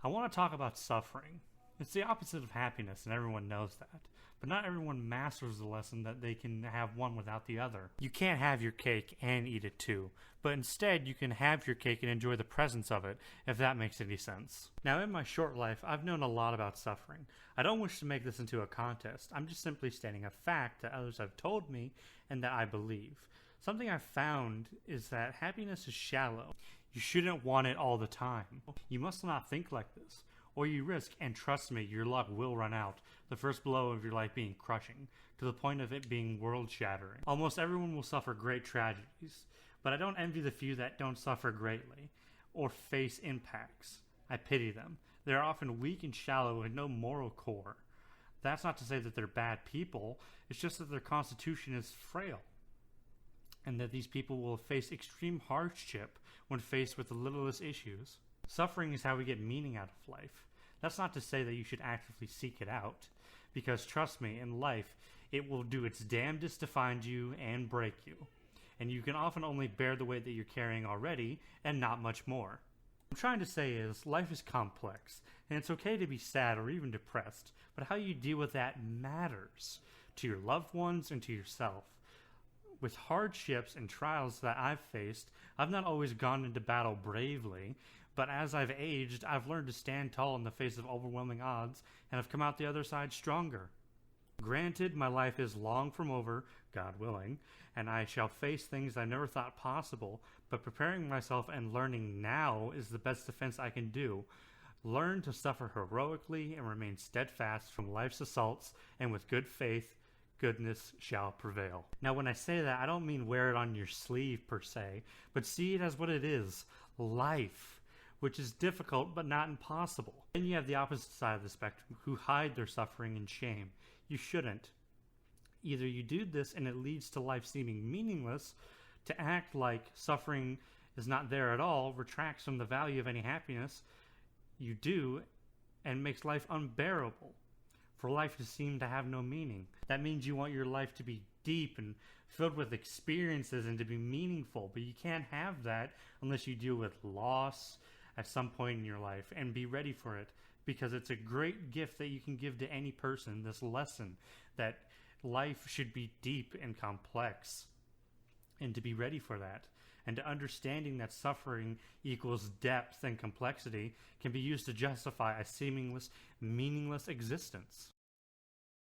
I want to talk about suffering. It's the opposite of happiness, and everyone knows that. But not everyone masters the lesson that they can have one without the other. You can't have your cake and eat it too, but instead you can have your cake and enjoy the presence of it, if that makes any sense. Now, in my short life, I've known a lot about suffering. I don't wish to make this into a contest. I'm just simply stating a fact that others have told me and that I believe. Something I've found is that happiness is shallow. You shouldn't want it all the time. You must not think like this, or you risk, and trust me, your luck will run out, the first blow of your life being crushing, to the point of it being world-shattering. Almost everyone will suffer great tragedies, but I don't envy the few that don't suffer greatly, or face impacts. I pity them. They are often weak and shallow with no moral core. That's not to say that they're bad people, it's just that their constitution is frail, and that these people will face extreme hardship when faced with the littlest issues. Suffering is how we get meaning out of life. That's not to say that you should actively seek it out, because trust me, in life, it will do its damnedest to find you and break you. And you can often only bear the weight that you're carrying already, and not much more. What I'm trying to say is, life is complex, and it's okay to be sad or even depressed, but how you deal with that matters to your loved ones and to yourself. With hardships and trials that I've faced, I've not always gone into battle bravely, but as I've aged, I've learned to stand tall in the face of overwhelming odds and have come out the other side stronger. Granted, my life is long from over, God willing, and I shall face things I never thought possible, but preparing myself and learning now is the best defense I can do. Learn to suffer heroically and remain steadfast from life's assaults, and with good faith, goodness shall prevail. Now, when I say that, I don't mean wear it on your sleeve per se, but see it as what it is, life, which is difficult but not impossible. Then you have the opposite side of the spectrum, who hide their suffering in shame. You shouldn't. Either you do this and it leads to life seeming meaningless. To act like suffering is not there at all retracts from the value of any happiness you do and makes life unbearable. For life to seem to have no meaning. That means you want your life to be deep and filled with experiences and to be meaningful, but you can't have that unless you deal with loss at some point in your life and be ready for it, because it's a great gift that you can give to any person, this lesson that life should be deep and complex, and to be ready for that. And to understanding that suffering equals depth and complexity can be used to justify a seemingly meaningless existence.